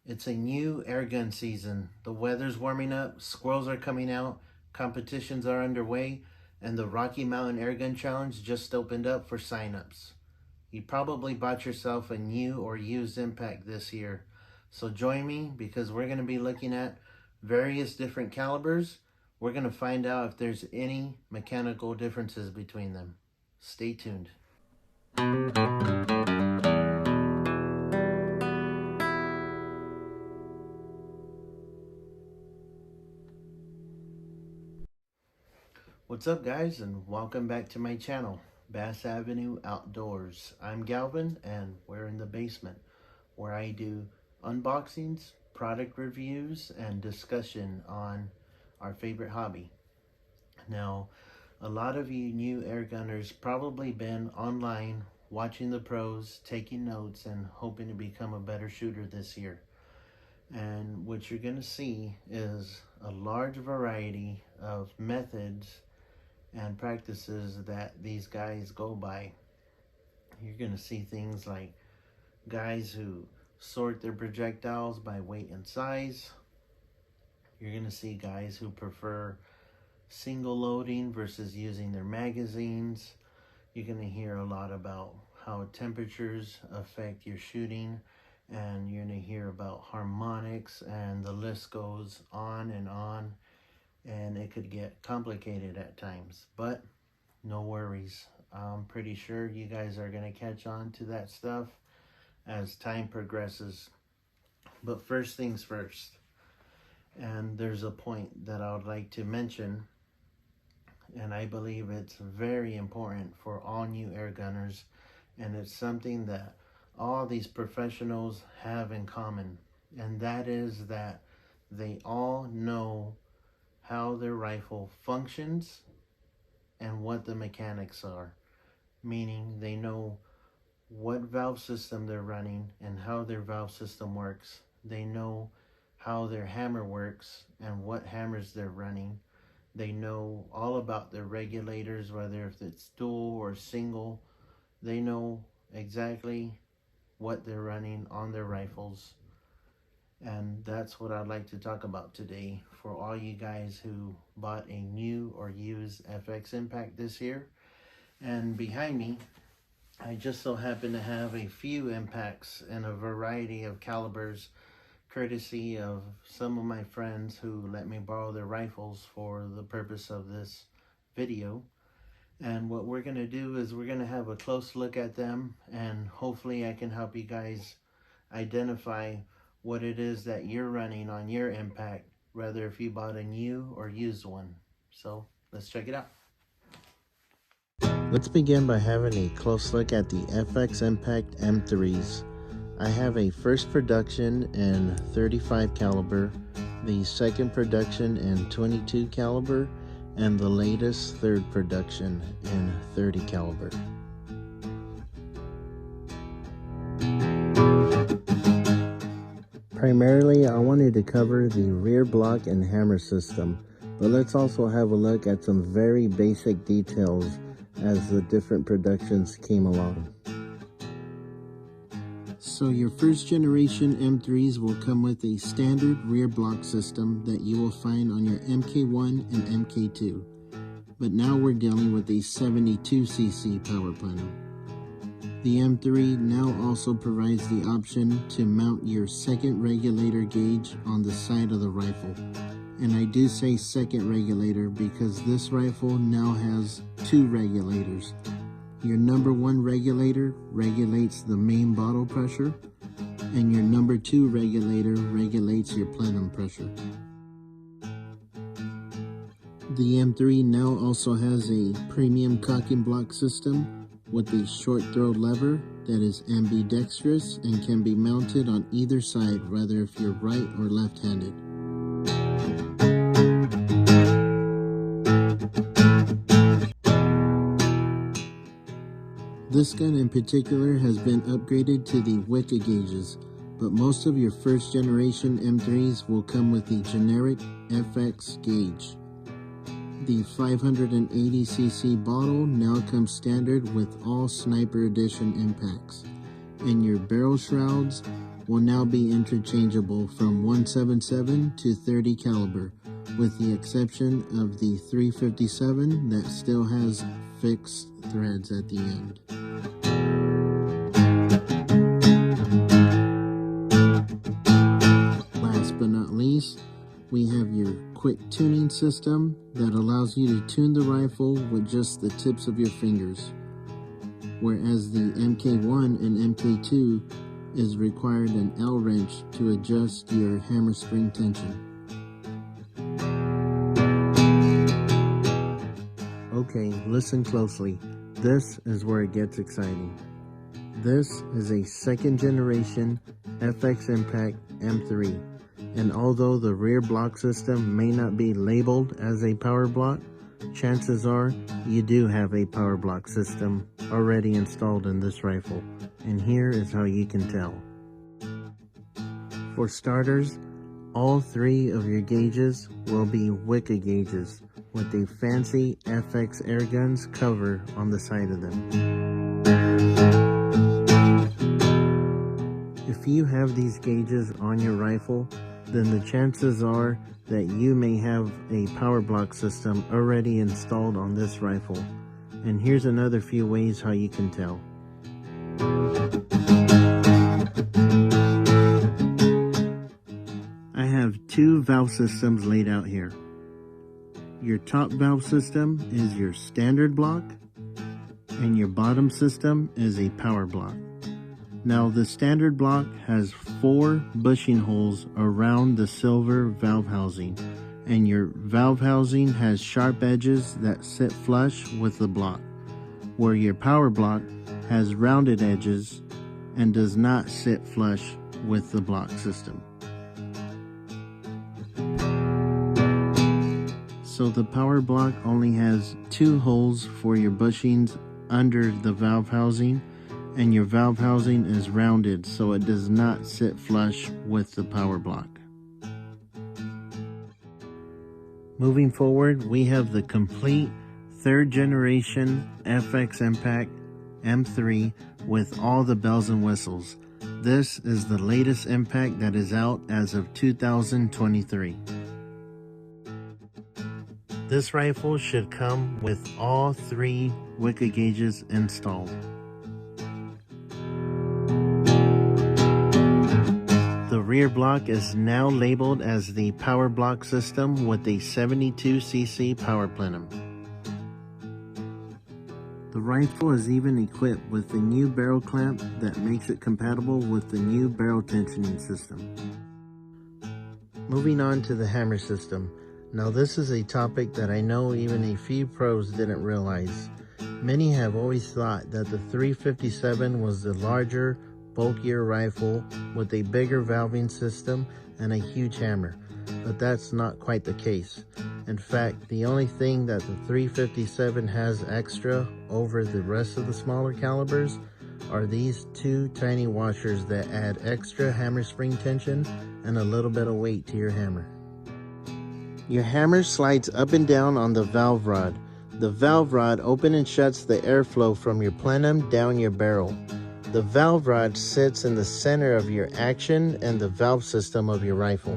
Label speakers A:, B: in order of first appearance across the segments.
A: It's a new airgun season. The weather's warming up, squirrels are coming out, competitions are underway, and the Rocky Mountain Airgun Challenge just opened up for signups. You probably bought yourself a new or used impact this year. So join me because we're going to be looking at various different calibers. We're going to find out if there's any mechanical differences between them. Stay tuned. What's up guys, and welcome back to my channel, Bass Avenue Outdoors. I'm Galvin and we're in the basement where I do unboxings, product reviews, and discussion on our favorite hobby. Now, a lot of you new air gunners probably been online watching the pros, taking notes, and hoping to become a better shooter this year. And what you're going to see is a large variety of methods and practices that these guys go by. You're going to see things like guys who sort their projectiles by weight and size. You're going to see guys who prefer single loading versus using their magazines. You're going to hear a lot about how temperatures affect your shooting, and you're going to hear about harmonics, and the list goes on, and it could get complicated at times, but no worries. I'm pretty sure you guys are going to catch on to that stuff as time progresses. But first things first, and there's a point that I would like to mention, and I believe it's very important for all new air gunners, and it's something that all these professionals have in common, and that is that they all know how their rifle functions and what the mechanics are. Meaning they know what valve system they're running and how their valve system works. They know how their hammer works and what hammers they're running. They know all about their regulators, whether if it's dual or single. They know exactly what they're running on their rifles. And that's what I'd like to talk about today for all you guys who bought a new or used FX Impact this year. And behind me, I just so happen to have a few impacts in a variety of calibers, courtesy of some of my friends who let me borrow their rifles for the purpose of this video. And what we're going to do is we're going to have a close look at them, and hopefully I can help you guys identify what it is that you're running on your impact, whether if you bought a new or used one. So let's check it out. Let's begin by having a close look at the FX Impact M3s. I have a first production in 35 caliber, the second production in 22 caliber, and the latest third production in 30 caliber. Primarily, I wanted to cover the rear block and hammer system, but let's also have a look at some very basic details as the different productions came along. So your first generation M3s will come with a standard rear block system that you will find on your MK1 and MK2. But now we're dealing with a 72cc power plenum. The M3 now also provides the option to mount your second regulator gauge on the side of the rifle. And I do say second regulator because this rifle now has two regulators. Your number one regulator regulates the main bottle pressure, and your number two regulator regulates your plenum pressure. The M3 now also has a premium cocking block system with a short throw lever that is ambidextrous and can be mounted on either side, whether if you're right or left-handed. This gun in particular has been upgraded to the Wicca gauges, but most of your first generation M3s will come with the generic FX gauge. The 580cc bottle now comes standard with all Sniper Edition impacts, and your barrel shrouds will now be interchangeable from 177 to 30 caliber, with the exception of the 357 that still has fixed threads at the end. Last but not least, we have your quick tuning system that allows you to tune the rifle with just the tips of your fingers, whereas the MK1 and MK2 is required an L wrench to adjust your hammer spring tension. Okay, listen closely. This is where it gets exciting. This is a second generation FX Impact M3, and although the rear block system may not be labeled as a power block, chances are you do have a power block system already installed in this rifle, and here is how you can tell. For starters, all three of your gauges will be Wicca gauges with a fancy FX Airguns cover on the side of them. If you have these gauges on your rifle, then the chances are that you may have a power block system already installed on this rifle. And here's another few ways how you can tell. I have two valve systems laid out here. Your top valve system is your standard block, and your bottom system is a power block. Now the standard block has 4 bushing holes around the silver valve housing, and your valve housing has sharp edges that sit flush with the block, where your power block has rounded edges and does not sit flush with the block system. So the power block only has 2 holes for your bushings under the valve housing, and your valve housing is rounded so it does not sit flush with the power block. Moving forward, we have the complete 3rd generation FX Impact M3 with all the bells and whistles. This is the latest Impact that is out as of 2023. This rifle should come with all 3 Wicca gauges installed. The rear block is now labeled as the power block system with a 72cc power plenum. The rifle is even equipped with the new barrel clamp that makes it compatible with the new barrel tensioning system. Moving on to the hammer system. Now this is a topic that I know even a few pros didn't realize. Many have always thought that the 357 was the larger, bulkier rifle with a bigger valving system and a huge hammer, but that's not quite the case. In fact, the only thing that the 357 has extra over the rest of the smaller calibers are these 2 tiny washers that add extra hammer spring tension and a little bit of weight to your hammer. Your hammer slides up and down on the valve rod. The valve rod opens and shuts the airflow from your plenum down your barrel. The valve rod sits in the center of your action and the valve system of your rifle.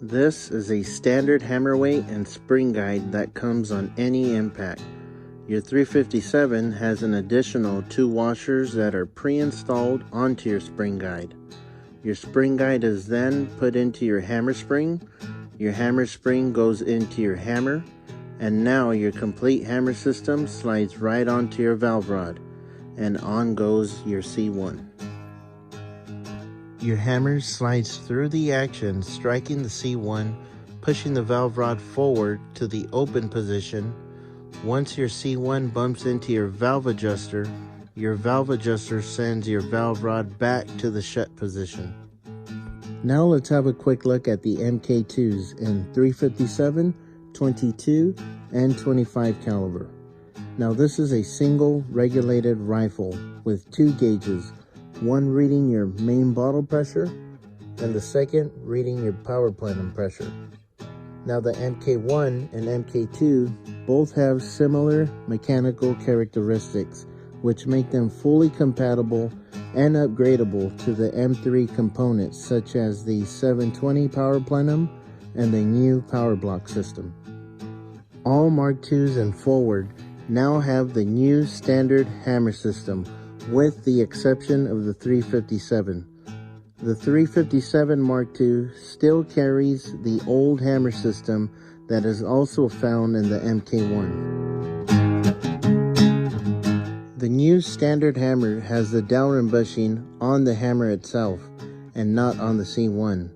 A: This is a standard hammer weight and spring guide that comes on any Impact. Your 357 has an additional 2 washers that are pre-installed onto your spring guide. Your spring guide is then put into your hammer spring goes into your hammer, and now your complete hammer system slides right onto your valve rod, and on goes your C1. Your hammer slides through the action, striking the C1, pushing the valve rod forward to the open position. Once your C1 bumps into your valve adjuster sends your valve rod back to the shut position. Now let's have a quick look at the MK2s in 357, 22, and 25 caliber. Now this is a single regulated rifle with 2 gauges, one reading your main bottle pressure and the second reading your power plenum pressure. Now the MK1 and MK2 both have similar mechanical characteristics, which make them fully compatible and upgradable to the M3 components such as the 720 power plenum and the new power block system. All Mark IIs and forward now have the new standard hammer system, with the exception of the 357. The 357 Mark II still carries the old hammer system that is also found in the MK1. The new standard hammer has the dowel bushing on the hammer itself and not on the C1,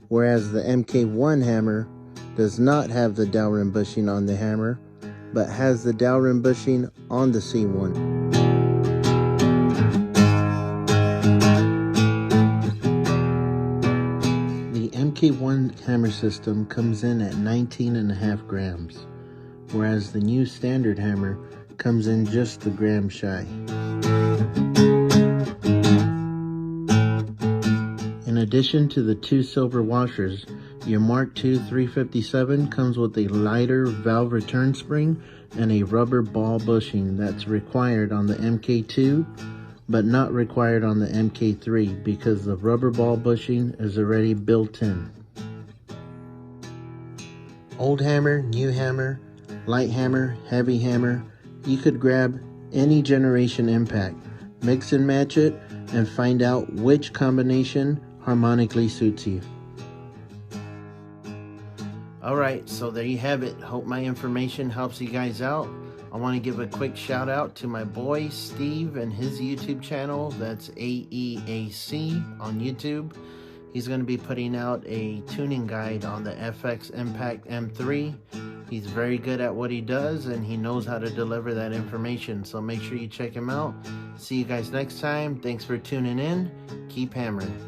A: whereas the MK1 hammer does not have the dowel bushing on the hammer, but has the dowel bushing on the C1. The MK1 hammer system comes in at 19.5 grams, whereas the new standard hammer comes in just a gram shy. In addition to the 2 silver washers, your Mark II 357 comes with a lighter valve return spring and a rubber ball bushing that's required on the MK2 but not required on the MK3 because the rubber ball bushing is already built in. Old hammer, new hammer, light hammer, heavy hammer, you could grab any generation impact, mix and match it, and find out which combination harmonically suits you. Alright, so there you have it. Hope my information helps you guys out. I want to give a quick shout out to my boy Steve and his YouTube channel. That's AEAC on YouTube. He's going to be putting out a tuning guide on the FX Impact M3. He's very good at what he does and he knows how to deliver that information. So make sure you check him out. See you guys next time. Thanks for tuning in. Keep hammering.